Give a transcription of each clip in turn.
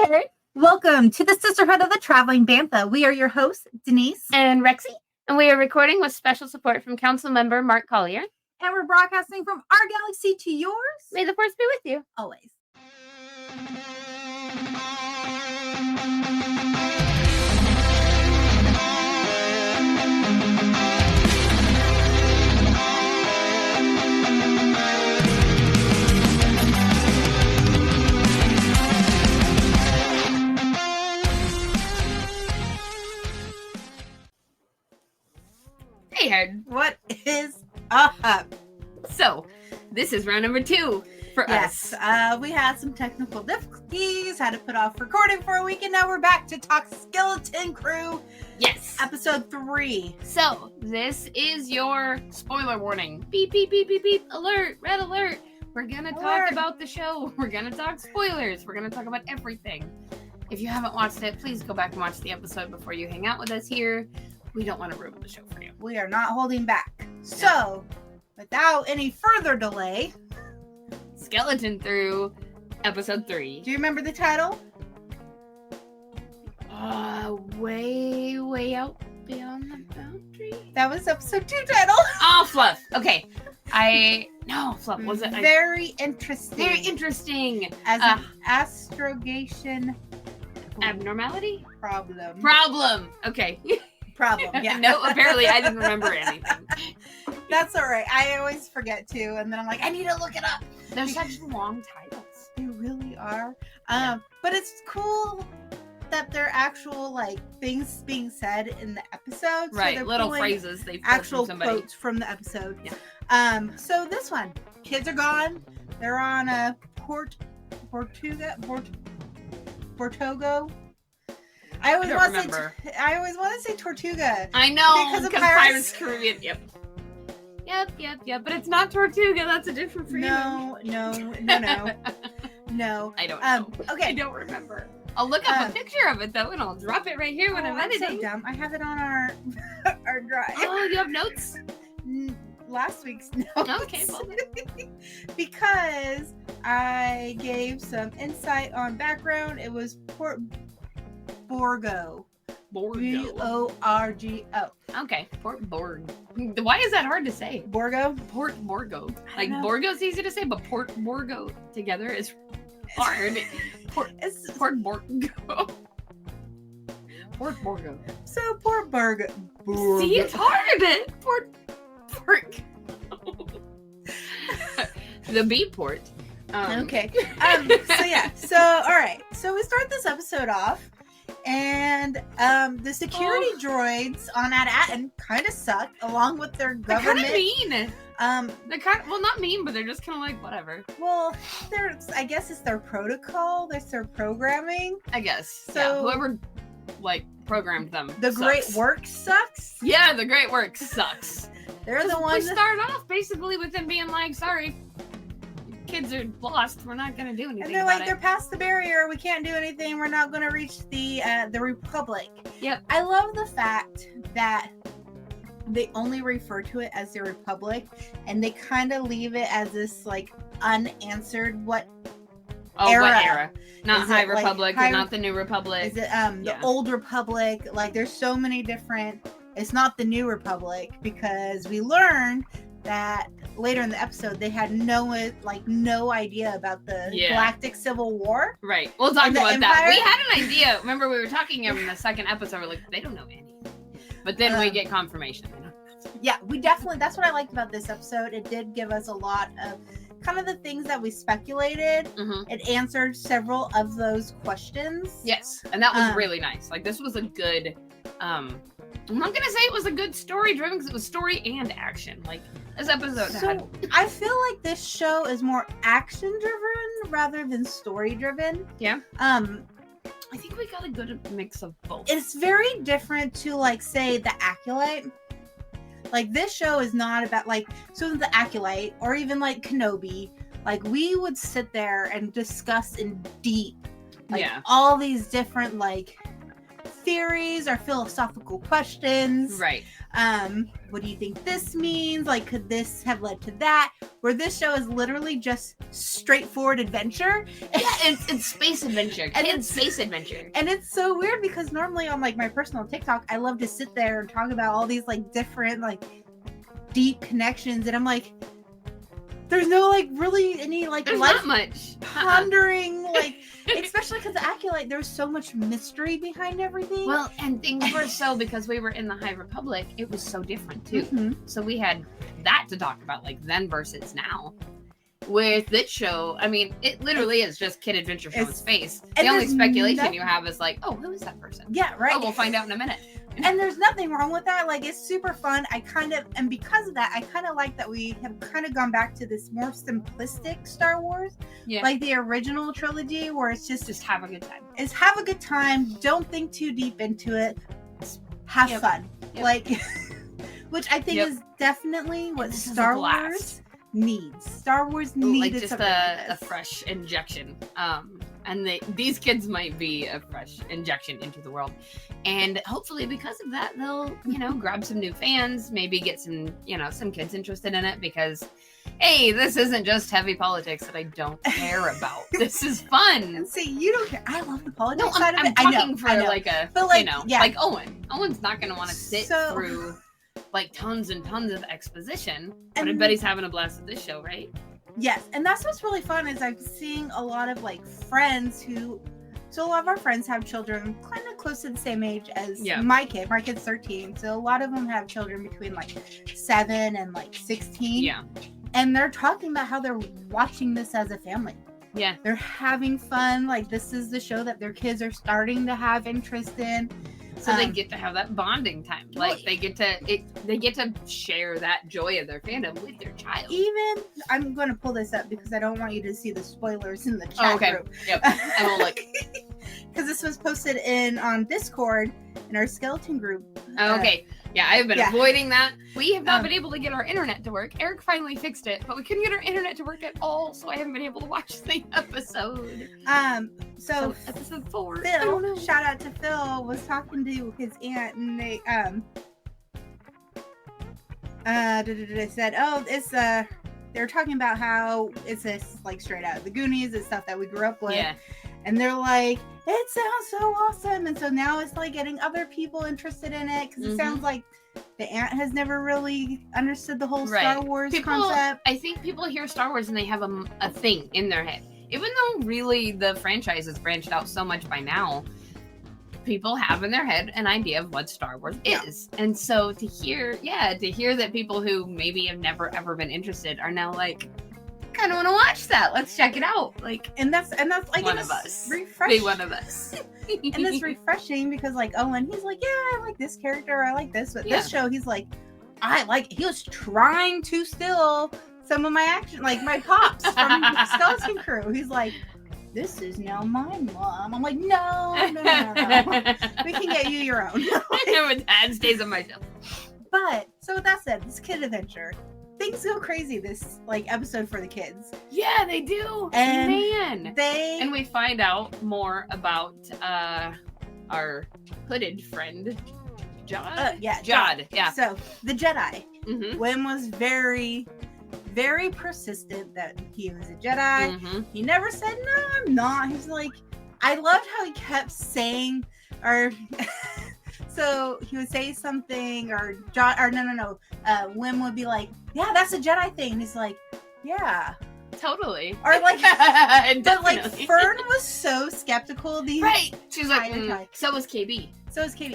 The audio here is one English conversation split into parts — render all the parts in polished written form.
there! Welcome to the Sisterhood of the Traveling Bantha. We are your hosts, Denise and Rexy, and we are recording with special support from Council Member Mark Collier. And we're broadcasting from our galaxy to yours. May the Force be with you. Always. Hey, Head. What is up? So, this is round number 2 for us. We had some technical difficulties, had to put off recording for a week, and now we're back to talk Skeleton Crew. Yes. Episode 3. So, this is your spoiler warning. Beep, beep, beep, beep, beep. Alert, red alert. We're going to talk about the show. We're going to talk spoilers. We're going to talk about everything. If you haven't watched it, please go back and watch the episode before you hang out with us here. We don't want to ruin the show for you. We are not holding back. So, without any further delay, Skeleton Through, episode 3. Do you remember the title? Way out beyond the boundary. That was episode 2 title. Oh, Fluff. Okay. Fluff. Was it? Very interesting. Very interesting. As an astrogation abnormality? Problem. Okay. Problem, yeah. No, apparently I didn't remember anything. That's all right. I always forget too, and then I'm like, I need to look it up. They're such long titles. They really are. But it's cool that they're actual things being said in the episode. Right, so little phrases they've actual from somebody. Quotes from the episode. Yeah. So this one, kids are gone. They're on a Portogo. I always want to say Tortuga. I know because of Pirates Caribbean. Yep. But it's not Tortuga. That's a different freedom. No. I don't know. Okay. I don't remember. I'll look up a picture of it though, and I'll drop it right here when I'm editing. So dumb. I have it on our drive. Oh, you have notes? Last week's notes. Okay, well. Because I gave some insight on background. It was Port Borgo. Borgo. Okay, Port Borg. Why is that hard to say? Borgo? Port Borgo. Borgo's easy to say, but Port Borgo together is hard. Port Borgo. Port Borgo. So Port Borgo. See, it's hard. Port. The B port. Okay. So all right. So we start this episode off. And the security droids on At-Aten kind of suck, along with their government. They're kind of mean. They're not mean, but they're just kind of like whatever. Well, I guess it's their protocol. It's their programming. I guess. So whoever programmed them. The great work sucks. Yeah, the great work sucks. They're the ones. We start off basically with them being like, "Sorry, kids are lost. We're not going to do anything." And they're like, they're past the barrier. We can't do anything. We're not going to reach the Republic. Yep. I love the fact that they only refer to it as the Republic, and they kind of leave it as this unanswered what era? Not High Republic, not the New Republic. Is it the Old Republic? There's so many different. It's not the New Republic because we learned that later in the episode they had no idea about the Galactic Civil War. Right. We'll talk about that. We had an idea. Remember we were talking in the second episode. We're like, they don't know anything. But then we get confirmation. Yeah, we definitely. That's what I liked about this episode. It did give us a lot of kind of the things that we speculated. Mm-hmm. It answered several of those questions. Yes, and that was really nice. This was a good. I'm not gonna say it was a good story driven because it was story and action. This episode had. I feel like this show is more action driven rather than story driven. Yeah. I think we got a good mix of both. It's very different to say the Acolyte. This show is not about so the Acolyte or even Kenobi. We would sit there and discuss in deep all these different theories or philosophical questions. Right. What do you think this means? Like, could this have led to that? Where this show is literally just straightforward adventure. Yeah, it's space adventure. Kids space adventure. And it's so weird because normally on like my personal TikTok, I love to sit there and talk about all these like different like deep connections, and I'm like, there's no like really any like There's not much pondering like, especially because the Acolyte, there's so much mystery behind everything. Well, and things were so, because we were in the High Republic, it was so different too. Mm-hmm. So we had that to talk about, like then versus now. With this show, I mean, it literally is just kid adventure show in space. The only speculation you have is like, oh, who is that person? Yeah, right. Oh, we'll find out in a minute. And there's nothing wrong with that. Like, it's super fun. And because of that, I kind of like that we have kind of gone back to this more simplistic Star Wars. Yeah. Like the original trilogy, where it's just have a good time. It's have a good time. Don't think too deep into it. Have fun. Yep. Like, which I think is definitely what Star Wars needs. Star Wars needs like just a fresh injection. And these kids might be a fresh injection into the world. And hopefully because of that, they'll, grab some new fans, maybe get some, some kids interested in it, because, hey, this isn't just heavy politics that I don't care about. This is fun. And see, you don't care. I love the politics side of it. I'm talking for like a, but like, like Owen. Owen's not going to want to sit through like tons and tons of exposition. But I bet he's having a blast with this show, right? Yes, and that's what's really fun is I'm seeing a lot of like friends so a lot of our friends have children kind of close to the same age as my kid. My kid's 13, so a lot of them have children between like 7 and like 16. Yeah. And they're talking about how they're watching this as a family. Yeah. They're having fun. Like, this is the show that their kids are starting to have interest in. So they get to have that bonding time. Like they get to share that joy of their fandom with their child. Even I'm going to pull this up because I don't want you to see the spoilers in the chat group. Yep. I will look. Because this was posted on Discord in our skeleton group. Okay. Yeah, I have been avoiding that. We have not been able to get our internet to work. Eric finally fixed it, but we couldn't get our internet to work at all, so I haven't been able to watch the episode. So episode 4. Phil, shout out to Phil, was talking to his aunt, and they said, they're talking about how it's this like straight out of the Goonies, it's stuff that we grew up with. Yeah. And they're like, it sounds so awesome. And so now it's like getting other people interested in it, because it sounds like the aunt has never really understood the whole Star Wars concept. I think people hear Star Wars and they have a thing in their head. Even though really the franchise has branched out so much by now, people have in their head an idea of what Star Wars is. And so to hear that people who maybe have never ever been interested are now like, kind of want to watch that. Let's check it out. Like, and that's like one of us. Refreshing. Be one of us. And it's refreshing because like Owen, he's like, yeah, I like this character, I like this, but this show, he's like, he was trying to steal some of my action, like my pops from Skeleton Crew. He's like, this is now my mom. I'm like, no. We can get you your own. Dad stays on my shelf. But so with that said, this kid adventure, things go crazy this like episode for the kids. Yeah, they do. And and we find out more about our hooded friend, Jod. Jod. Yeah. So the Jedi. Mm-hmm. Wim was very, very persistent that he was a Jedi. Mm-hmm. He never said, no, I'm not. He's like, I loved how he kept saying, so he would say something, Wim would be like, yeah, that's a Jedi thing. And he's like, yeah. Totally. Or like, but like Fern was so skeptical. She's like, so was KB.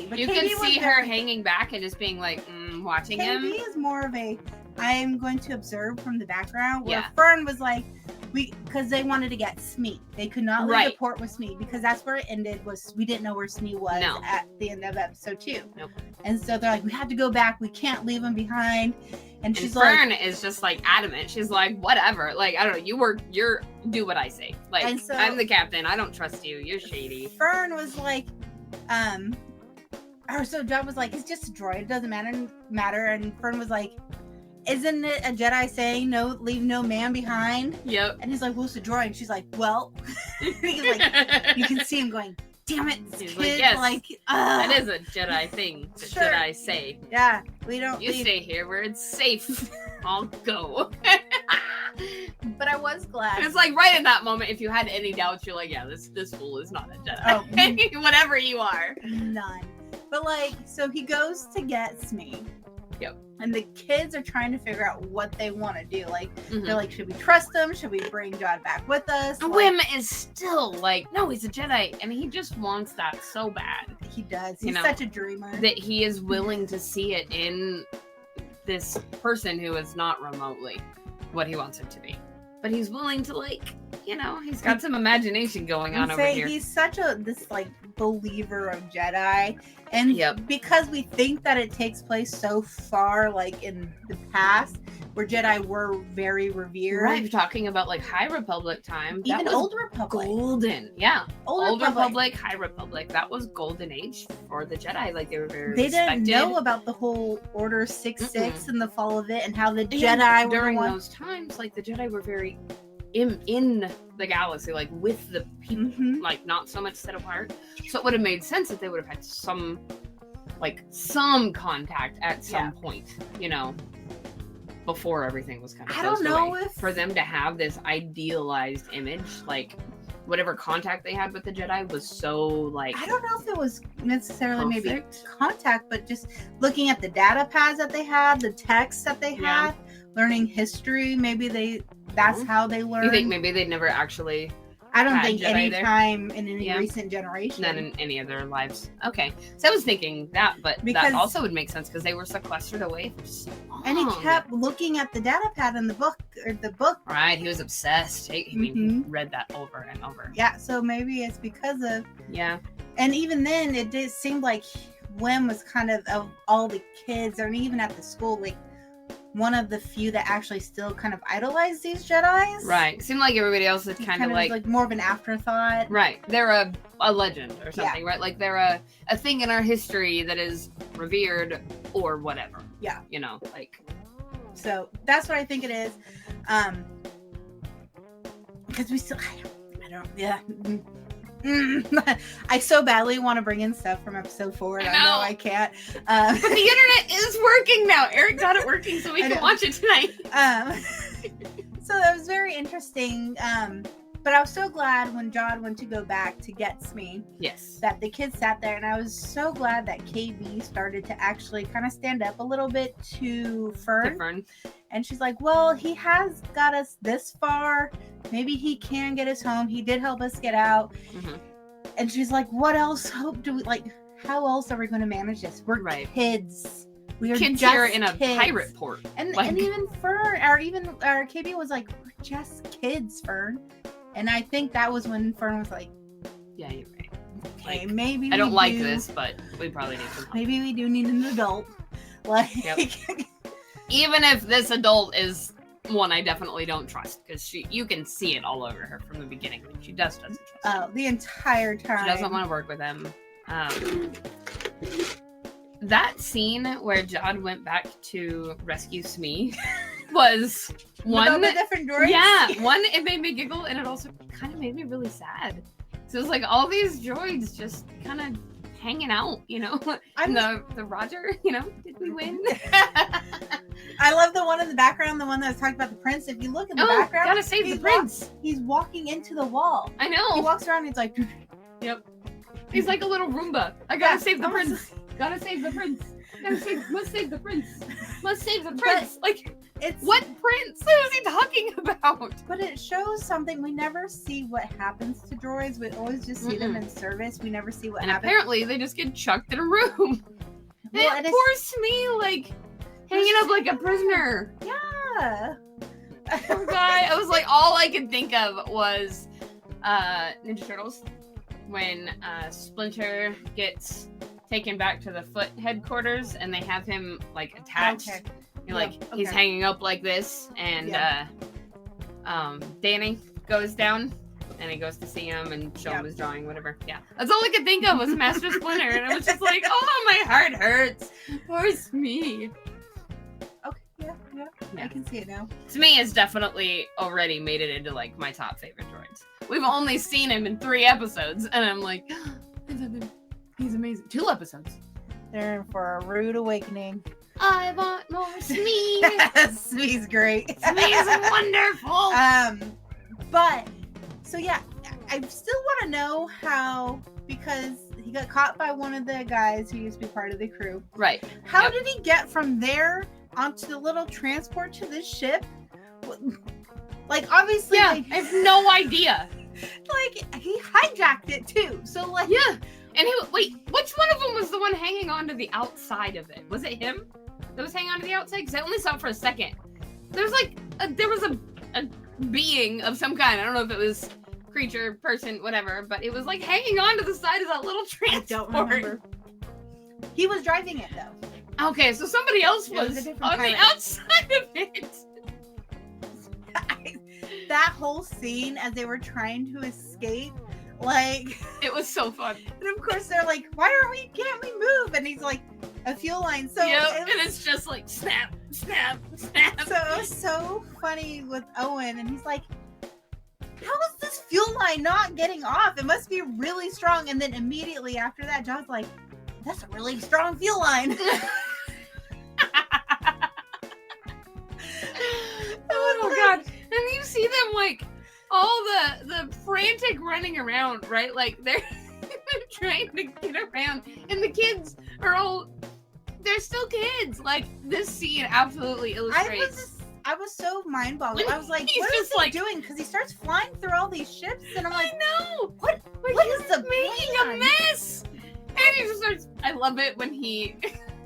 But you KB can see her hanging back and just being like, watching him. KB is more of a, I'm going to observe from the background. Where Fern was like, because they wanted to get Smee. They could not leave the port with Smee because that's where it ended. We didn't know where Smee was at the end of episode 2. Nope. And so they're like, we have to go back. We can't leave him behind. And she's Fern like, is just like adamant. She's like, whatever. Like, I don't know. You're do what I say. Like, I'm the captain. I don't trust you. You're shady. Fern was like, so Jod was like, it's just a droid. It doesn't matter. And Fern was like, isn't it a Jedi saying no, leave no man behind? Yep. And he's like, well, it's a droid. And she's like, well, he's like, you can see him going, damn it, He's kid, like, yes, like that is a Jedi thing. The Sure. Jedi say, yeah, we don't you leave. stay here where it's safe. I'll go. But I was glad. It's like right in that moment, if you had any doubts, you're like, yeah, this fool is not a Jedi. Oh. Whatever you are. None. But like, so he goes to get Smee. Yep. And the kids are trying to figure out what they want to do. Like, Mhm. they're like, should we trust him? Should we bring Jod back with us? And Like, Wim is still like, no, he's a Jedi, and he just wants that so bad he does. You He's know, such a dreamer. that he is willing to see it in this person who is not remotely what he wants it to be. But he's willing to, like, you know, he's got some imagination going on over here. He's such this like believer of Jedi, and Yep. because we think that it takes place so far like in the past where Jedi were very revered. Right, we're talking about like High Republic time. Even that was Old Republic. golden. Yeah. Old Republic, High Republic. That was golden age for the Jedi. Like, they were very They respected. didn't know about the whole Order 66 and the fall of it, and how the And Jedi were during the one. those times, like, the Jedi were very in the galaxy, like with the people, Mhm. like not so much set apart. So it would have made sense that they would have had some contact at some point, you know, before everything was kind of I don't know away. if- For them to have this idealized image, like whatever contact they had with the Jedi was so like I don't know if it was necessarily maybe perfect. contact, but just looking at the data pads that they had, the texts that they Yeah. had, learning history. Maybe that's how they learned. You think maybe they'd never actually I don't had think Jedi any there? time in any Yeah. recent generation. not in any of their lives. Okay, so I was thinking that, but Because- that also would make sense because they were sequestered away for so long. And he kept looking at the data pad in the book, Right, he was obsessed. I mean, he read that over and over. Yeah, so maybe it's because of. Yeah. And even then, it did seem like Wim was kind of all the kids, and even at the school, like one of the few that actually still kind of idolized these Jedis. Right. It seemed like everybody else is kind of like more of an afterthought. right. They're a legend or something, right? Like they're a thing in our history that is revered or whatever. Yeah. You know, like. So that's what I think it is. Because we still, I don't, yeah. I so badly want to bring in stuff from episode 4, and I know I can't. But the internet is working now. Eric got it working, so we can watch it tonight. So that was very interesting. But I was so glad when Jod went to go back to get Smee. Yes. That the kids sat there, and I was so glad that KB started to actually kind of stand up a little bit to Fern. And she's like, well, he has got us this far. Maybe he can get us home. He did help us get out. Mm-hmm. And she's like, what else how else are we going to manage this? We're kids. We are kids just here in a kids. pirate port. And even Fern, or KB was like, we're just kids, Fern. And I think that was when Fern was like, yeah, you're right. Okay, maybe I don't like this, but we probably need some help. Maybe we do need an adult. Like, even if this adult is one I definitely don't trust, because you can see it all over her from the beginning. Like, she doesn't trust him. The entire time. She doesn't want to work with him. That scene where Jod went back to rescue Smee was one. With all the different droids? Yeah, one, it made me giggle, and it also kind of made me really sad. So it was like all these droids just kind of hanging out, you know? And the Roger, you know, did we win? I love the one in the background, the one that was talking about the prince. If you look in the background, gotta save the prince. He's walking into the wall. I know. He walks around and he's like, yep. He's like a little Roomba. I gotta save the prince. Gotta save the prince. Must save the prince. Must save the prince. Like, what prince? What is he talking about? But it shows something. We never see what happens to droids. We always just see them in service. We never see what happens. And apparently they just get chucked in a room. Well, and poor Smee, like, hanging up like a prisoner. Yeah. Poor guy. I was like, all I could think of was Ninja Turtles. When Splinter gets taken back to the Foot headquarters and they have him like attached. Okay. He's hanging up like this, and Danny goes down and he goes to see him and show him his drawing, whatever. Yeah. That's all I could think of was Master Splinter, and I was just like, oh, my heart hurts. Poor Smee. Okay, yeah. I can see it now. Smee has definitely already made it into like my top favorite droids. We've only seen him in 3 episodes, and I'm like, amazing. 2 episodes. They're in for a rude awakening. I want more Smee. Smee's great. Smee is wonderful. But so yeah, I still want to know how, because he got caught by one of the guys who used to be part of the crew. Right. How did he get from there onto the little transport to this ship? Like, obviously, Yeah, like, I have no idea. like, he hijacked it too. So like, Yeah. And wait, which one of them was the one hanging on to the outside of it? Was it him that was hanging on to the outside? Because I only saw it for a second. There was a being of some kind. I don't know if it was creature, person, whatever, but it was like hanging on to the side of that little transport. I don't remember. He was driving it though. Okay, so somebody else It was was a different on pilot. the outside of it. That whole scene as they were trying to escape, like, It was so fun. and of course they're like, can't we move? And he's like, a fuel line. So Yep, it and was, it's just like snap, snap, snap. so it was so funny with Owen, and he's like, how is this fuel line not getting off? It must be really strong. And then immediately after that, John's like, that's a really strong fuel line. Oh god. And you see them like all the frantic running around, right? Like they're trying to get around. And the kids are they're still kids. Like this scene absolutely illustrates. I was so mind boggled. I was like, He's what is just he like- doing? Because he starts flying through all these ships, and I'm like, know. what is the Making plan? a mess. And he just starts. I love it when he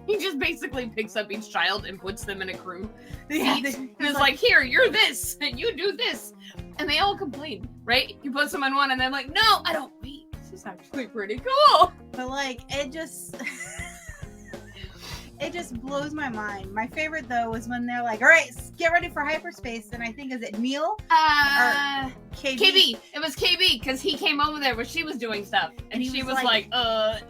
just basically picks up each child and puts them in a crew. Yeah, Seat, and is like, here, you're this, and you do this. And they all complain, right? You put them on one, and they're like, no, I don't. Wait, this is actually pretty cool. but like, it just blows my mind. My favorite though was when they're like, all right, get ready for hyperspace. And I think, is it Neil? KB? KB. It was KB, because he came over there where she was doing stuff. And he she was was like- like,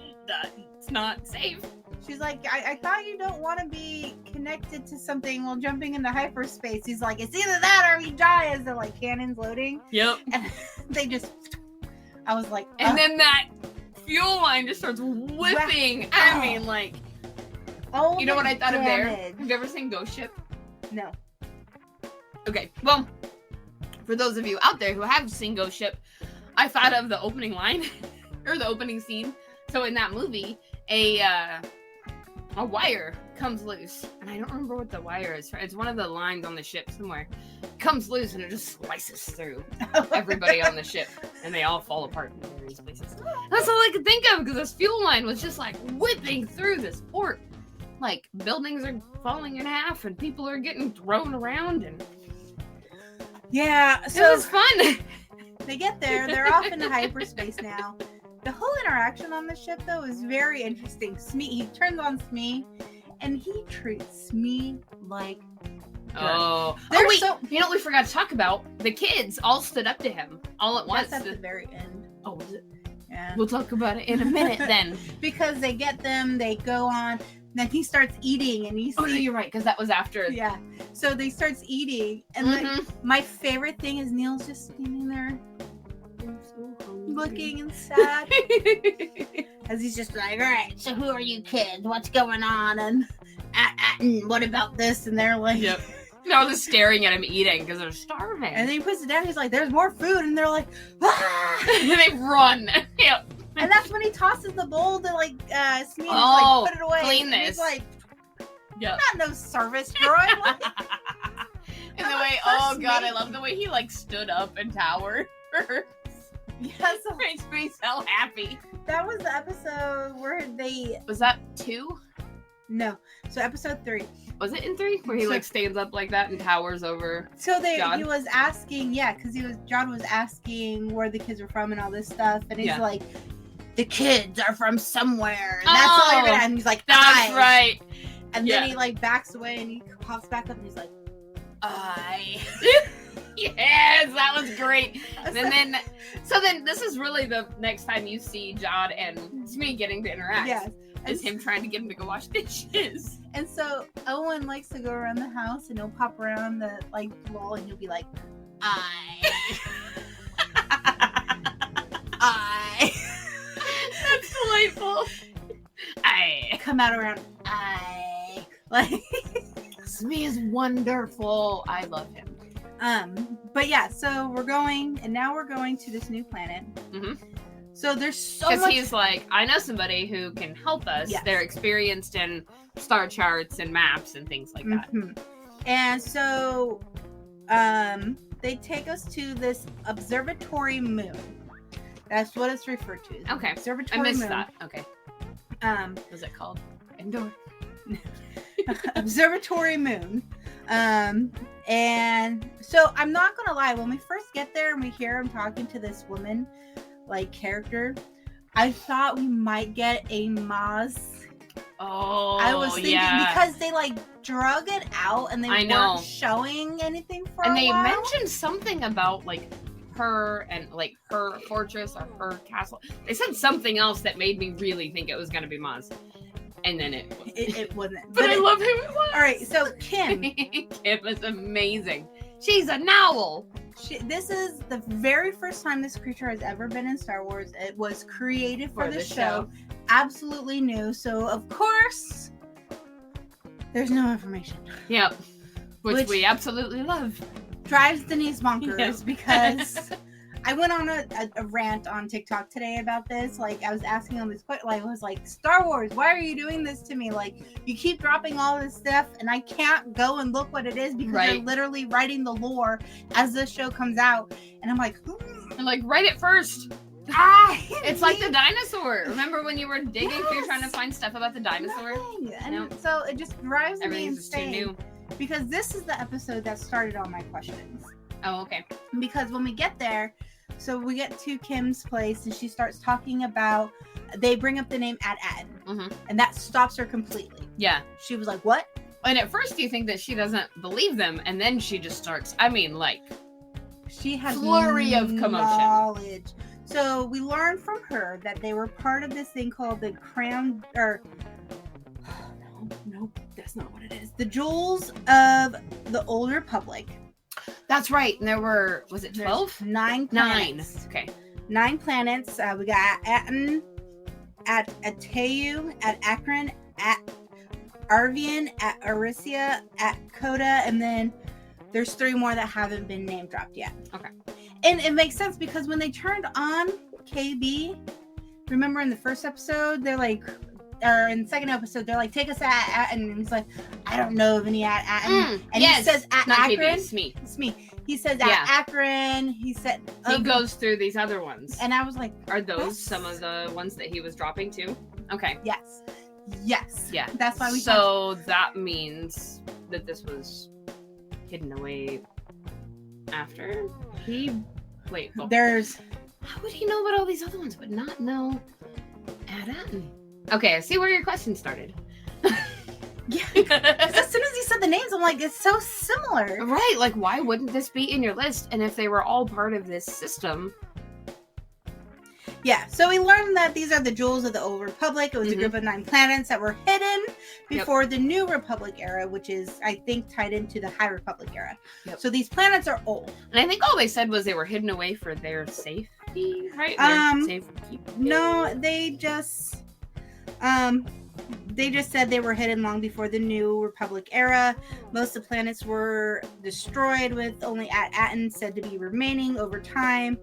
it's not safe. She's like, I thought you don't want to be connected to something while jumping into hyperspace. He's like, it's either that or we die, as they're like cannons loading. Yep. And they just, I was like, And then that fuel line just starts whipping. I mean, like, oh, you know what I thought of there? damage. Have you ever seen Ghost Ship? No. Okay, well, for those of you out there who have seen Ghost Ship, I thought of the opening line, or the opening scene. So in that movie, a wire comes loose, and I don't remember what the wire is. It's one of the lines on the ship somewhere. Comes loose, and it just slices through everybody on the ship, and they all fall apart in various places. That's all I could think of, because this fuel line was just like whipping through this port. Like, buildings are falling in half, and people are getting thrown around, and Yeah, it so was fun. they get there, they're off into hyperspace now. The whole interaction on the ship, though, is very interesting. He turns on Smee, and he treats Smee like Oh, They're wait! so- You know what we forgot to talk about? The kids all stood up to him all at once. That's at the very end. Oh, was it? Yeah. We'll talk about it in a minute then. Because they get them, they go on, then he starts eating, and you see. Oh, no, you're right, because that was after. Yeah. So they starts eating, and Mhm. my favorite thing is Neil's just standing there I'm so hungry. looking and sad. As he's just like, all right, so who are you kids? What's going on? And what about this? And they're like, Yep. They're all just staring at him eating because they're starving. and then he puts it down. He's like, there's more food. And they're like, ah! And they run. Yep. And that's when he tosses the bowl to like, Smee and Oh, like, put it away. clean And he's this. like, Yep. not no service droid. Like, And the I'm way, a oh first god, I mate. love the way he like stood up and towered. yeah, so Makes me so happy. that was the episode where they, Was that 2? no, so episode 3. Was it in 3? Where he So- like stands up like that and towers over. So John? he was asking, because John was asking where the kids were from and all this stuff, and he's Yeah. like, the kids are from somewhere. And that's all you're gonna. And he's like, That's I. right. And Yeah. then he like backs away and he pops back up and he's like, I. Yes, that was great. And then, so then this is really the next time you see John and Smee getting to interact. Yes. Is him trying to get him to go wash dishes. And so Owen likes to go around the house and he'll pop around the like wall and he'll be like, I. I. That's delightful. come out around I. Like, Smee is wonderful. I love him. but yeah, so we're going to this new planet. Mm-hmm. So there's so Because much. he's like, I know somebody who can help us. Yes. They're experienced in star charts and maps and things like that. Mhm. And so, they take us to this observatory moon. That's what it's referred to. Okay. Observatory I missed moon. that. Okay. What's it called? Indoor. Observatory moon. And so I'm not gonna lie, when we first get there and we hear him talking to this woman, like, character, I thought we might get a Maz. Oh, I was thinking, yeah. because they like drug it out and they weren't showing anything for a while. And they mentioned something about like her and like her fortress or her castle. They said something else that made me really think it was gonna be Maz. And then it wasn't. But I love who it was. All right, so Kim. Kim is amazing. She's a Nowl. This is the very first time this creature has ever been in Star Wars. It was created for the show. Absolutely new. So, of course, there's no information. Yep. Which we absolutely love. Drives Denise bonkers. Yes. Because I went on a rant on TikTok today about this. Like, I was asking on this question, like, I was like, Star Wars, why are you doing this to me? Like, you keep dropping all this stuff and I can't go and look what it is because they're literally writing the lore as this show comes out. And I'm like, I'm like, write it first. It's like the dinosaur. Remember when you were digging through trying to find stuff about the dinosaur? And so it just drives me insane. Everything's just too new. Because this is the episode that started all my questions. Oh, okay. Because when we get there, so we get to Kim's place and she starts talking about, they bring up the name At-Atten. Mm-hmm. And that stops her completely. Yeah. She was like, what? And at first you think that she doesn't believe them, and then she just starts, I mean, like, she has flurry of commotion. Knowledge. So we learned from her that they were part of this thing called the Crown, or no, that's not what it is. The Jewels of the Old Republic. That's right. And there were, was it 12? 9 planets. 9. Okay. 9 planets. We got Atten, at Atayu, at Akron, at Arvian, at Arisia, at Coda, and then there's 3 more that haven't been name dropped yet. Okay. And it makes sense because when they turned on KB, remember in the first episode, they're like, or in the second episode, they're like, take us at, and he's like, I don't know of any at, and yes, he says at not Akron. KB, Smee. Smee. He says at Akron. He said he goes through these other ones, and I was like, are those some of the ones that he was dropping too? Okay. Yes. Yeah. That's why we. So that means that this was hidden away after he. Wait. Well, there's. How would he know about all these other ones, but not know At-Atten? Okay, I see where your question started. Yeah, as soon as he said the names, I'm like, it's so similar. Right, like, why wouldn't this be in your list? And if they were all part of this system... Yeah, so we learned that these are the Jewels of the Old Republic. It was a group of 9 planets that were hidden before the New Republic era, which is, I think, tied into the High Republic era. Yep. So these planets are old. And I think all they said was they were hidden away for their safety, right? No, they just said they were hidden long before the New Republic era. Most of the planets were destroyed, with only At-Atten said to be remaining. Over time,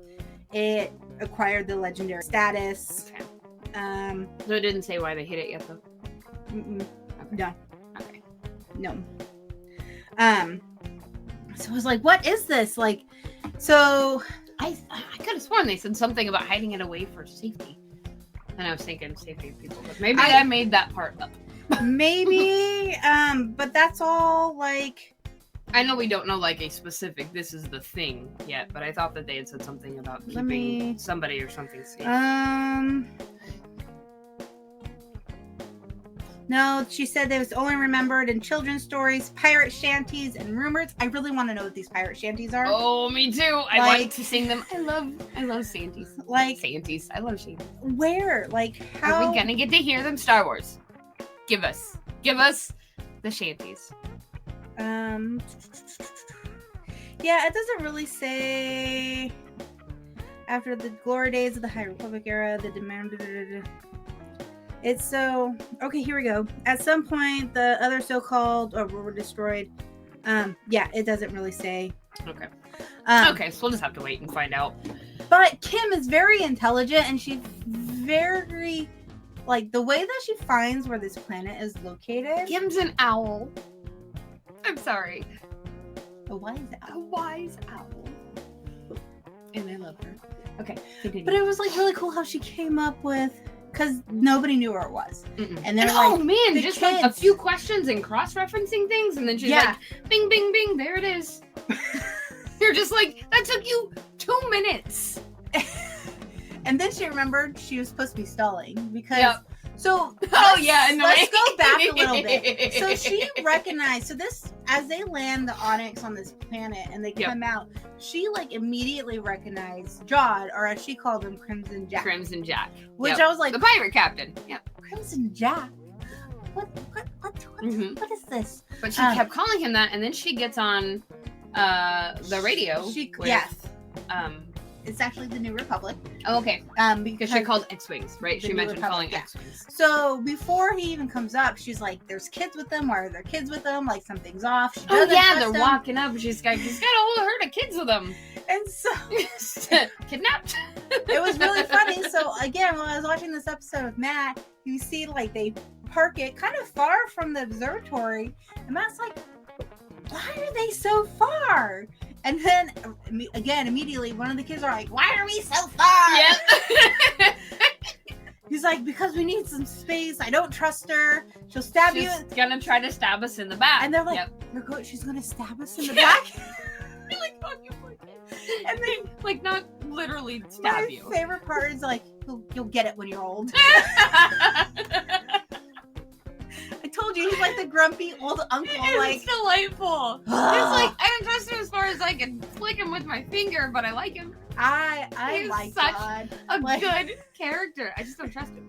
it acquired the legendary status. Okay. So it didn't say why they hid it yet, though? Okay. No. Okay. No. So I was like, what is this? Like, so... I could have sworn they said something about hiding it away for safety. And I was thinking safety of people, but maybe I made that part up. Maybe, but that's all, like... I know we don't know, like, a specific, this is the thing yet, but I thought that they had said something about keeping somebody or something safe. No, she said it was only remembered in children's stories, pirate shanties, and rumors. I really want to know what these pirate shanties are. Oh, me too. I want to sing them. I love shanties. Like shanties. I love shanties. Where? Like, how are we gonna get to hear them? Star Wars. Give us the shanties. Yeah, it doesn't really say. After the glory days of the High Republic era, the demand. It's so okay. Here we go. At some point, the other so-called were destroyed. Yeah, it doesn't really say. Okay. Okay, so we'll just have to wait and find out. But Kim is very intelligent, and she's very like the way that she finds where this planet is located. Kim's an owl. I'm sorry. A wise A owl. wise owl. And I love her. Okay, continue. But it was like really cool how she came up with, because nobody knew where it was. Mm-mm. And they're oh like, man, the just like a kids- few questions and cross-referencing things, and then she's Yeah. like, bing, bing, bing, there it is. You're just like, that took you 2 minutes. And then she remembered she was supposed to be stalling because. Yep. So Oh yeah, and let's go back a little bit. So she recognized. So this, as they land the Onyx on this planet and they Yep. come out, she like immediately recognized Jod, or as she called him, Crimson Jack. Crimson Jack. Which Yep. I was like, The pirate captain. Yep. Crimson Jack. What Mhm. what is this? But she kept calling him that, and then she gets on the radio. Yes, Um. it's actually the New Republic. Oh, okay. Because Because she called X-wings, right? The She New mentioned calling Republic, yeah. X-wings. So before he even comes up, she's like, "There's kids with them. Why are there kids with them? Like something's off." She Oh doesn't yeah, trust they're them. walking up. He's got a whole herd of kids with him. And so Kidnapped. it was really funny. So again, when I was watching this episode with Matt, you see like they park it kind of far from the observatory, and Matt's like, "Why are they so far?" And then again, immediately one of the kids are like, "Why are we so far?" Yep. He's like, "Because we need some space. I don't trust her. She'll stab you." She's gonna try to stab us in the back. And they're like, Yep. She's gonna stab us in the Yeah. back. You're like, oh, you poor kid. And then like not literally my stab you. favorite part is like, you'll get it when you're old. I told you, he's like the grumpy old uncle. Like, It's delightful. It's like I don't trust him as far as I can flick him with my finger, but I like him. I he's like such God. A Like- good character. I just don't trust him.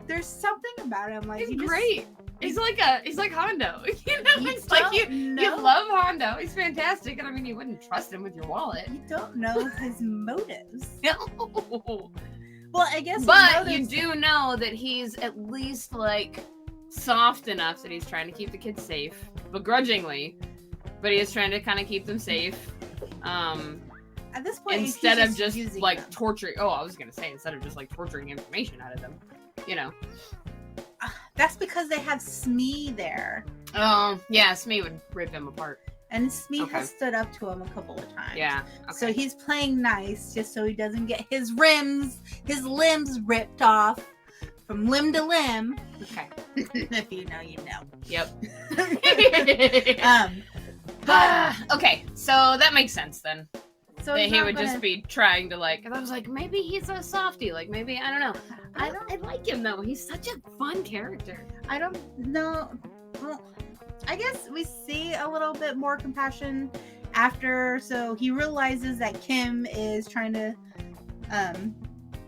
There's something about him. Like, He's you just- great. He's like Hondo. You know, You it's like you don't know. love Hondo. He's fantastic, and I mean, you wouldn't trust him with your wallet. You don't know his motives. No. Well, I guess. his But you motives- do know that he's at least like soft enough that he's trying to keep the kids safe, begrudgingly, but he is trying to kind of keep them safe. At this point, he's Instead of just using like them. torturing. Oh, I was gonna say instead of just like torturing information out of them. You know. That's because they have Smee there, Oh, yeah, Smee would rip him apart. and Smee Okay. has stood up to him a couple of times. Yeah. So okay. he's playing nice, just so he doesn't get his limbs ripped off from limb to limb. Okay. If you know, you know. Yep. But Okay, so that makes sense then. so That he's he not would gonna- just be trying to like. And I was like, maybe he's a softie. Like maybe I don't know. I don't. I like him though. He's such a fun character. I don't know. Well, I guess we see a little bit more compassion after. So he realizes that Kim is trying to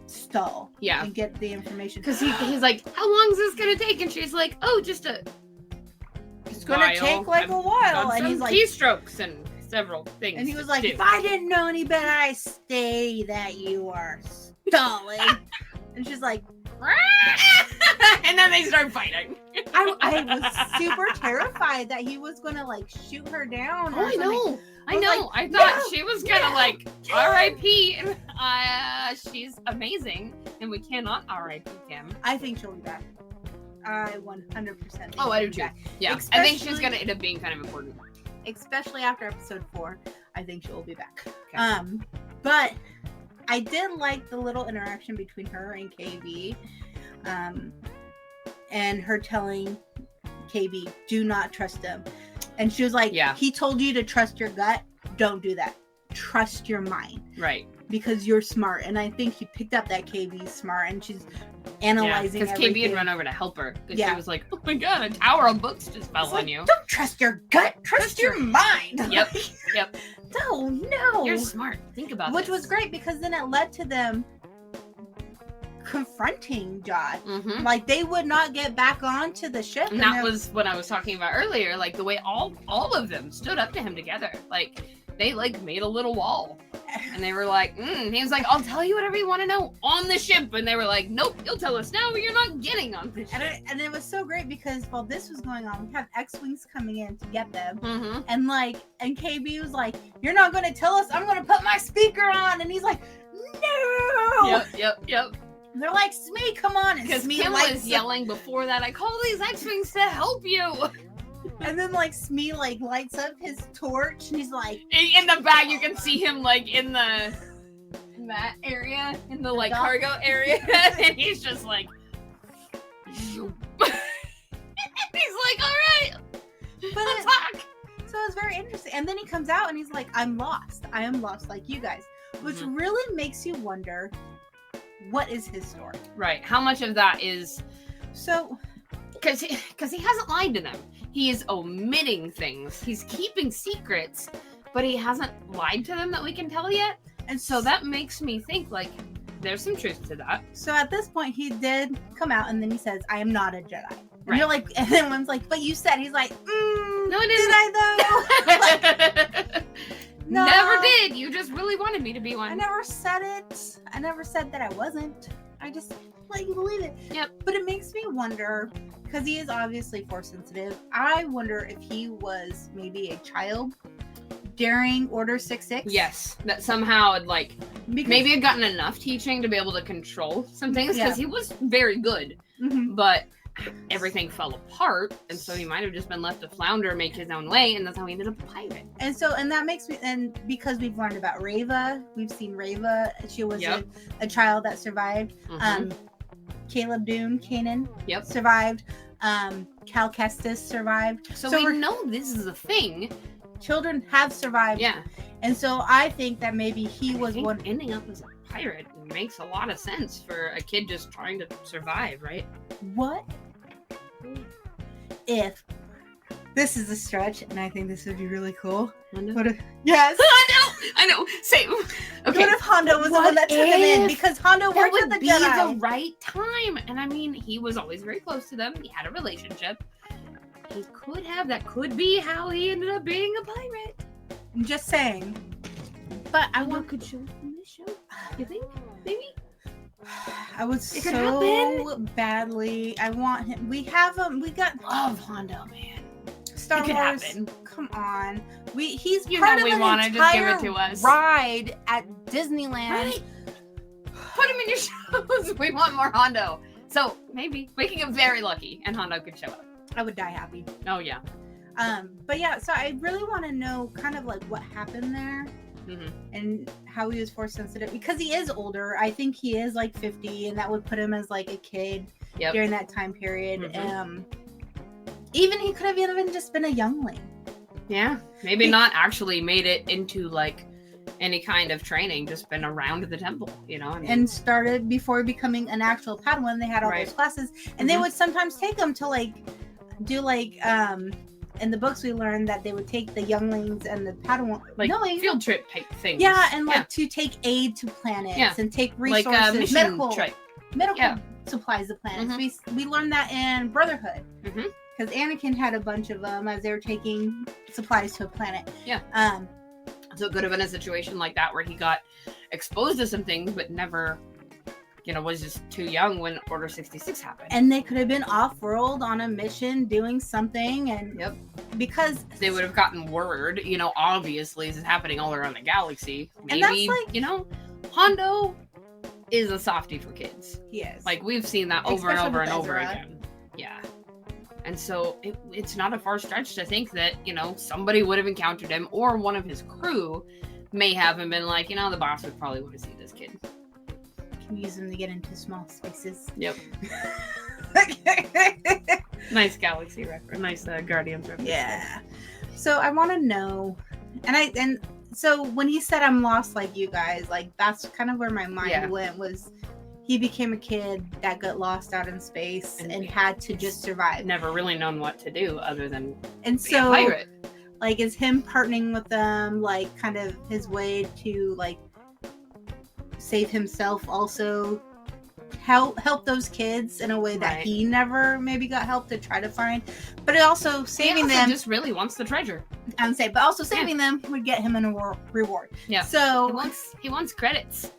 stall. Yeah. And get the information. Because he's like, how long is this gonna take? And she's like, oh, just a. It's gonna take like a while. And he's like, keystrokes and several things. and he was to like, do. if I didn't know any better, I say that you are stalling. And she's like, and then they start fighting. I was super terrified that he was gonna like shoot her down. Oh, or I something. know. I was know. like, I thought no, she was gonna no, like Kim. R.I.P. She's amazing, and we cannot R.I.P. Kim. I think she'll be back. I 100% think Oh, I she'll do be too. back. Yeah, I think she's Especially- gonna end up being kind of important. Especially after episode 4, I think she'll be back. Okay. But I did like the little interaction between her and KB, and her telling KB, "Do not trust him," and she was like, Yeah. He told you to trust your gut. Don't do that. Trust your mind Right. because you're smart." And I think she picked up that KB's smart, and she's analyzing Because KB everything. had run over to help her. Because Yeah. she was like, oh my god, a tower of books just fell It's on like, you. Don't trust your gut. Trust your mind. Yep. Yep. No. You're smart. Think about Which this. was great because then it led to them confronting Jod. Mm-hmm. Like they would not get back onto the ship. And that was what I was talking about earlier. Like the way all of them stood up to him together. Like they like made a little wall. And they were like, he was like, I'll tell you whatever you want to know on the ship. And they were like, nope, you'll tell us now, but you're not getting on the ship. And it was so great because while this was going on, we have X-Wings coming in to get them. Mm-hmm. And KB was like, you're not going to tell us, I'm going to put my speaker on. And he's like, no. Yep. And they're like, Smee, come on. Because Kim was yelling before that, I call these X-Wings to help you. And then like Smee like lights up his torch and he's like, in the back you can see him like in that area, in the like cargo area, and he's just like he's like, all right, attack. So it's very interesting. And then he comes out and he's like, I am lost like you guys, which really makes you wonder, what is his story? Right, how much of that is so because he hasn't lied to them. He is omitting things. He's keeping secrets, but he hasn't lied to them that we can tell yet. And so that makes me think, like, there's some truth to that. So at this point, he did come out, and then he says, I am not a Jedi. And right. You're like, and then one's like, but you said, he's like, no, I didn't. Did I, though? Like, no. Never did. You just really wanted me to be one. I never said it. I never said that I wasn't. I just let you believe it. Yep. But it makes me wonder, because he is obviously force sensitive, I wonder if he was maybe a child during Order 66. Yes. That somehow had like, maybe had gotten enough teaching to be able to control some things, because he was very good. Mm-hmm. But everything fell apart, and so he might have just been left to flounder, make his own way, and that's how he ended up a pirate. And that makes me, and because we've learned about Reva, we've seen Reva, she was a child that survived. Mm-hmm. Caleb Dune, Kanan, survived. Cal Kestis survived. So we know this is a thing. Children have survived. Yeah. And so I think that maybe he was one ending up as a pirate makes a lot of sense for a kid just trying to survive, right? What if this is a stretch, and I think this would be really cool. What if, yes. I know. Same. Okay. What if Hondo was the one that took him in? Because Hondo worked with the Jedi. That would be the right time. And I mean, he was always very close to them. He had a relationship. He could have. That could be how he ended up being a pirate. I'm just saying. But I want could show from this show. You think? Maybe. I would so badly. I want him. We have him. We got love Hondo, man. Star Wars. Happen. Come on. He's you part know of we want to just give it to us. Ride at Disneyland. Right. Put him in your shows. We want more Hondo. So maybe we can get very lucky, and Hondo could show up. I would die happy. Oh yeah. But yeah. So I really want to know kind of like what happened there. Mm-hmm. And how he was force sensitive, because he is older. I think he is like 50, and that would put him as like a kid during that time period. Mm-hmm. Even he could have even just been a youngling. Yeah, maybe not actually made it into like any kind of training, just been around the temple, you know. And started before becoming an actual Padawan. They had all those classes, and they would sometimes take them to like do like in the books we learned that they would take the younglings and the Padawan field trip type things. Yeah, and like to take aid to planets and take resources, like medical supplies to planets. Mm-hmm. We learned that in Brotherhood. Mm-hmm. Because Anakin had a bunch of them as they were taking supplies to a planet. Yeah. So it could have been a situation like that where he got exposed to some things, but never, was just too young when Order 66 happened. And they could have been off-world on a mission doing something, and because they would have gotten word, obviously this is happening all around the galaxy. Maybe, and that's Hondo is a softie for kids. Yes. Like we've seen that over and over and over again. Yeah. And so it's not a far stretch to think that, somebody would have encountered him, or one of his crew may have him been like, the boss would probably want to see this kid. Can use him to get into small spaces. Yep. Nice Galaxy reference. Nice Guardians reference. Yeah. So I want to know, and so when he said I'm lost like you guys, like that's kind of where my mind went, was he became a kid that got lost out in space and had to just survive. Never really known what to do other than be a pirate. Like, is him partnering with them like kind of his way to like save himself also? help those kids in a way that he never maybe got help to try to find, but it also saving them just really wants the treasure. But also saving them would get him a reward. Yeah. So he wants credits.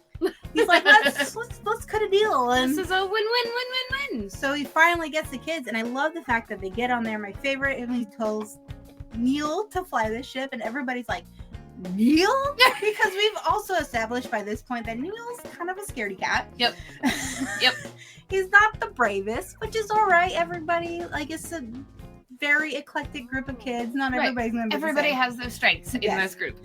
He's like, let's cut a deal. And this is a win-win-win-win-win. So he finally gets the kids, and I love the fact that they get on there. My favorite, and he tells Neil to fly this ship, and everybody's like, Neil? Because we've also established by this point that Neil's kind of a scaredy cat. Yep. He's not the bravest, which is all right. Everybody, like, it's a very eclectic group of kids. Not everybody's going to be Everybody has their strengths in this group.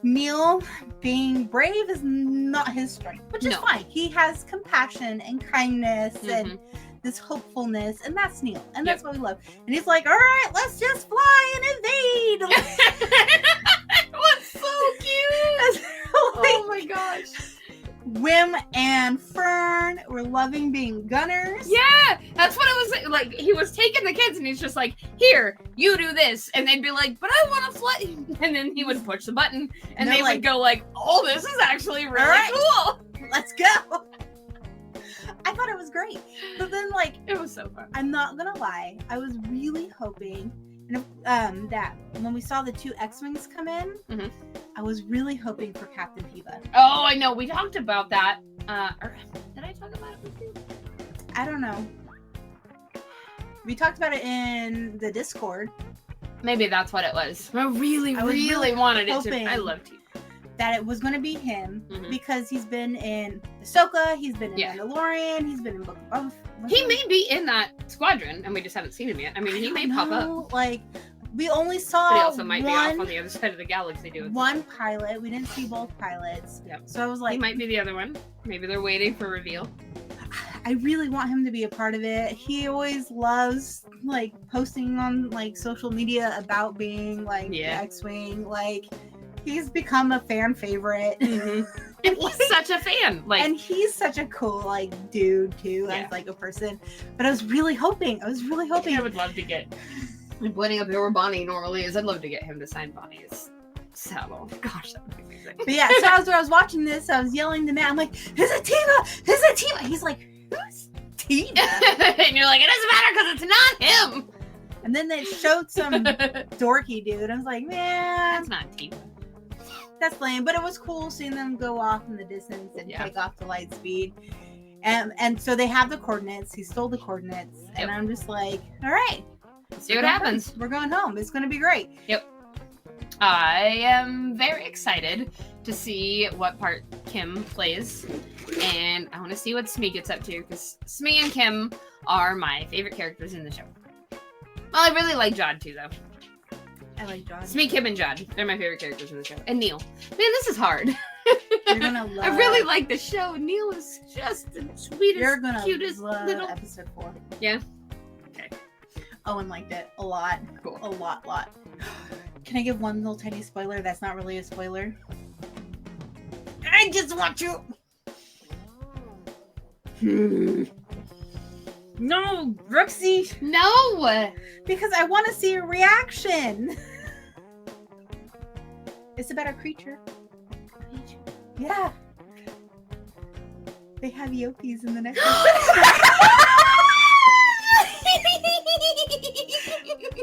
Neil being brave is not his strength, which is fine. He has compassion and kindness and this hopefulness, and that's Neil, and that's what we love. And he's like, all right, let's just fly and invade. It was so cute. Oh my gosh. Wim and Fern were loving being gunners. Yeah, that's what it was like. He was taking the kids and he's just like, here, you do this. And they'd be like, but I want to fly. And then he would push the button and they would go like, oh, this is actually really cool. Let's go. I thought it was great. But then, like, it was so fun. I'm not going to lie. I was really hoping that when we saw the 2 X-Wings come in, I was really hoping for Captain Piva. Oh, I know. We talked about that. Did I talk about it with you? I don't know. We talked about it in the Discord. Maybe that's what it was. I really wanted it to. I loved you. That it was going to be him because he's been in Ahsoka, he's been in Mandalorian, he's been in Book of... He may be in that squadron, and we just haven't seen him yet. I mean, he may pop up. Like, we only saw But he also might be off on the other side of the galaxy doing one pilot. We didn't see both pilots. Yep. So I was like... He might be the other one. Maybe they're waiting for reveal. I really want him to be a part of it. He always loves, like, posting on, like, social media about being, like, the X-Wing. Like... He's become a fan favorite. And he's such a fan. Like, and he's such a cool, like, dude, too, as, like, a person. But I was really hoping. I would love to get... I'm pointing up where Bonnie normally is. I'd love to get him to sign Bonnie's saddle. Gosh, that would be amazing. But yeah, so as I was watching this, I was yelling to Matt. I'm like, is it Tiva? He's like, who's Tiva? And you're like, it doesn't matter because it's not him. And then they showed some dorky dude. I was like, man. That's not Tiva. That's lame, but it was cool seeing them go off in the distance and take off to light speed. And so they have the coordinates. He stole the coordinates. And I'm just like, all right. See what happens. We're going home. It's going to be great. Yep. I am very excited to see what part Kim plays. And I want to see what Smee gets up to, because Smee and Kim are my favorite characters in the show. Well, I really like Jod too, though. I like Jod. Smee, Kim, and Jod. They're my favorite characters in the show. And Neil. Man, this is hard. You're gonna love... I really like the show. Neil is just the sweetest, cutest little... episode 4. Yeah? Okay. Owen liked it a lot. Cool. A lot. Can I give one little tiny spoiler that's not really a spoiler? I just want you... No, Brooksy. No! Because I want to see a reaction. It's about a creature. Yeah. They have Yokis in the next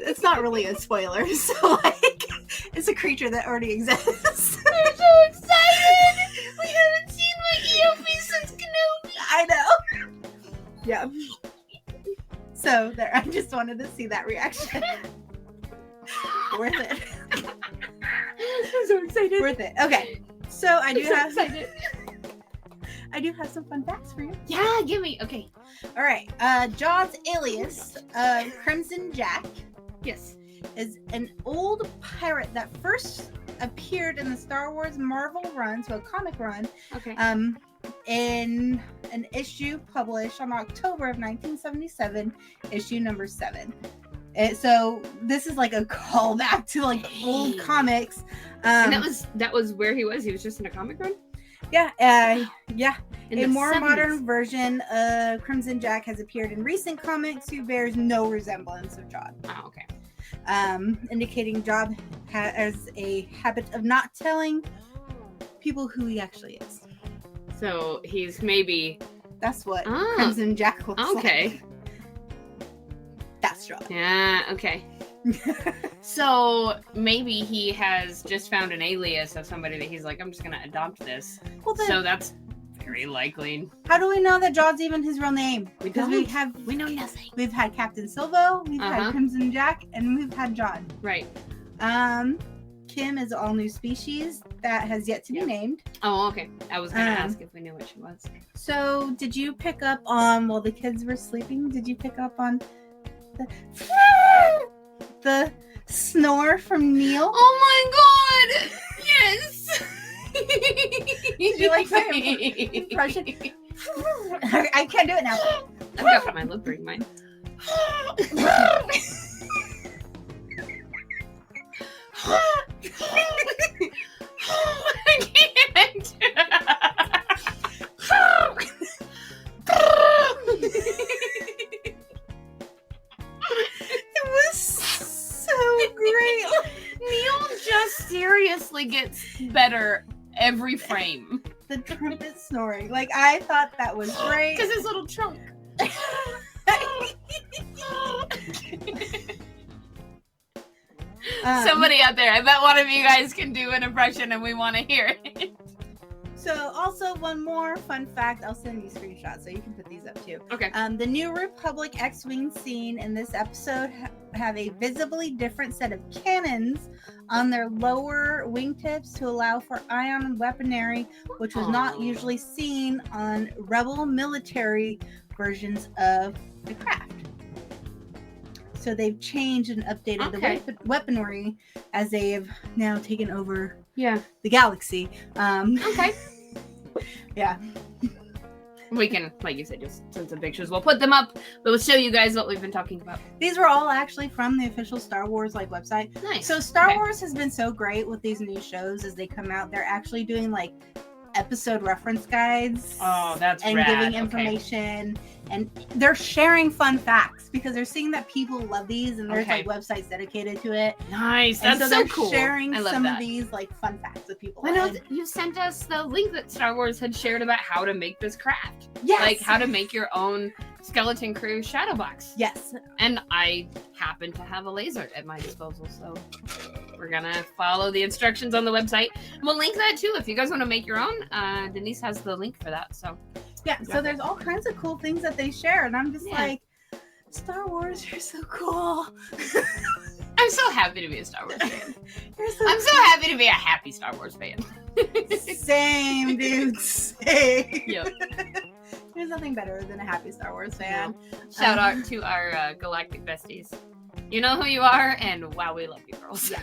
It's not really a spoiler, so like it's a creature that already exists. We're so excited! We haven't seen my Eopie since Kenobi. I know. Yeah. So there, I just wanted to see that reaction. Worth it. I'm so excited. Worth it. Okay. So I do excited. I do have some fun facts for you. Yeah, give me. Okay. All right. Jod's alias, Crimson Jack. Yes. Is an old pirate that first appeared in the Star Wars Marvel run, so a comic run. Okay. In an issue published on October of 1977, issue number 7. So this is like a callback to like old comics. And that was where he was. He was just in a comic run. Yeah. Yeah. A more 70s. modern version of Crimson Jack has appeared in recent comics who bears no resemblance of Jod. Oh, okay. Indicating Jod has a habit of not telling people who he actually is. So he's maybe That's what Crimson Jack looks like. Okay. That's John. Yeah, okay. So maybe he has just found an alias of somebody that he's like, I'm just going to adopt this. Well, then, So that's very likely. how do we know that John's even his real name? Because we know nothing. We've had Captain Silvo, we've Uh-huh. had Crimson Jack, and we've had John. Right. Kim is an all new species that has yet to be named. Oh, okay. I was going to ask if we knew what she was. So, did you pick up on, while the kids were sleeping, did you pick up on the snore from Neil? Oh my god! Yes! Did you like my impression? I can't do it now. I've got my lip ring mine. I can't. It was so great. Neil just seriously gets better every frame. The trumpet snoring. Like, I thought that was great. Because his little trunk. Somebody out there, I bet one of you guys can do an impression and we want to hear it. So, also one more fun fact. I'll send you screenshots so you can put these up too. Okay. The New Republic X-Wing scene in this episode have a visibly different set of cannons on their lower wingtips to allow for ion weaponry, which was not usually seen on Rebel military versions of the craft. So they've changed and updated the weaponry as they have now taken over the galaxy. Okay. Yeah. We can, like you said, just send some pictures. We'll put them up. We'll show you guys what we've been talking about. These were all actually from the official Star Wars website. Nice. So Star Wars has been so great with these new shows as they come out. They're actually doing episode reference guides. Oh, that's and rad. Giving information, and they're sharing fun facts because they're seeing that people love these, and there's websites dedicated to it. Nice, and that's so they're cool. sharing some of these fun facts that people. I know you sent us the link that Star Wars had shared about how to make this craft. Yes, like how to make your own skeleton crew shadow box. Yes, and I happen to have a laser at my disposal, so we're gonna follow the instructions on the website. We'll link that too if you guys want to make your own. Denise has the link for that. So yeah, so there's all kinds of cool things that they share, and I'm just like, Star Wars, you're so cool. I'm so happy to be a Star Wars fan. I'm so happy to be a happy Star Wars fan. Same, dude. Same. Yep. There's nothing better than a happy Star Wars fan. Shout out to our Galactic besties. You know who you are, and wow, we love you, girls. Yes.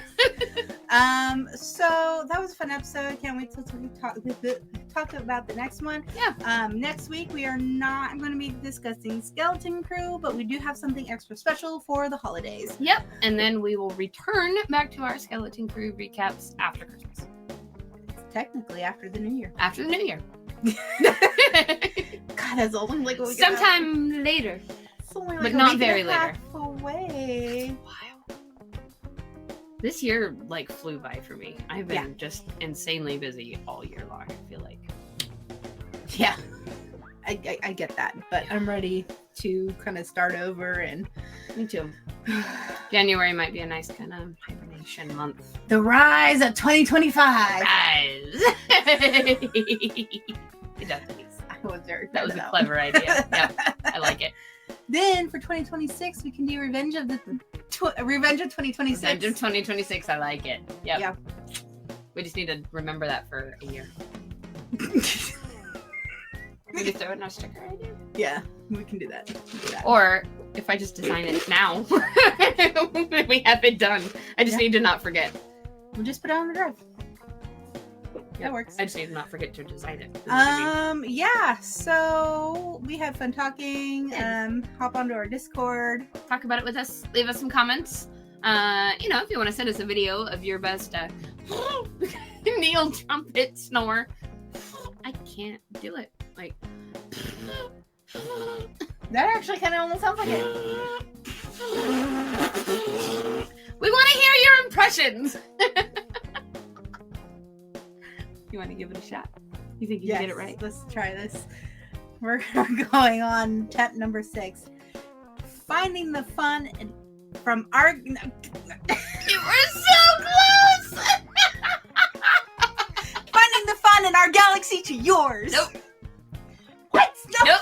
So that was a fun episode. Can't wait till we talk about the next one. Yeah. Next week we are not going to be discussing Skeleton Crew, but we do have something extra special for the holidays. Yep. And then we will return back to our Skeleton Crew recaps after Christmas. Technically, after the New Year. After the New Year. God, that's all I'm like. Sometime later. But not very later. Away. Wow. This year flew by for me. I've been just insanely busy all year long, I feel like. Yeah. I get that, but I'm ready to kind of start over. And me too. January might be a nice kind of hibernation month. The rise of 2025. Rise. It does. That was a clever idea. Yep, I like it. Then for 2026, we can do Revenge of 2026. Revenge of 2026. I like it. Yep. Yeah. We just need to remember that for a year. Maybe throw it in our sticker idea. Yeah, we can do that. Or if I just design it now, we have it done. I just need to not forget. We'll just put it on the drive. That works. I just need to not forget to design it. Yeah, so we had fun talking. Hop onto our Discord. Talk about it with us. Leave us some comments. If you want to send us a video of your best Neil trumpet snore. I can't do it. That actually kind of almost sounds like it. We want to hear your impressions. You want to give it a shot? You think you can get it right? Let's try this. We're going on tip number 6. Finding the fun from our... You were so close! Finding the fun in our galaxy to yours. Nope. What? No. Nope.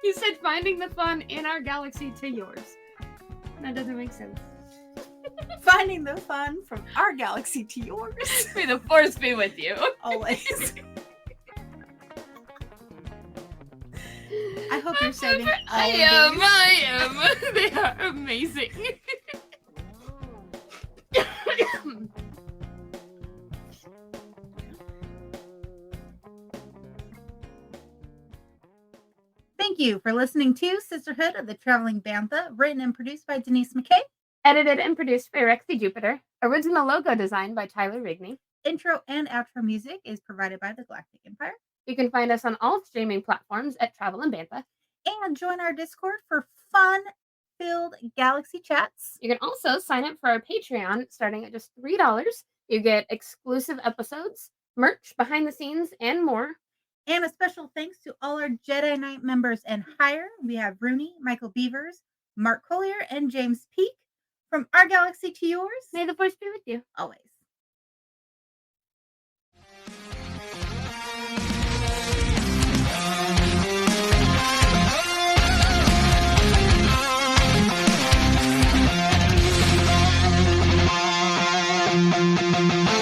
You said finding the fun in our galaxy to yours. That doesn't make sense. Finding the fun from our galaxy to yours. May the force be with you. Always. I hope you're saving all I am. They are amazing. Thank you for listening to Sisterhood of the Traveling Bantha, written and produced by Denise McKay. Edited and produced by Rexy Jupiter. Original logo design by Tyler Rigney. Intro and outro music is provided by the Galactic Empire. You can find us on all streaming platforms at Travel and Bantha. And join our Discord for fun-filled galaxy chats. You can also sign up for our Patreon starting at just $3. You get exclusive episodes, merch, behind the scenes, and more. And a special thanks to all our Jedi Knight members and higher. We have Rooney, Michael Beavers, Mark Collier, and James Peake. From our galaxy to yours. May the force be with you. Always. Thank you.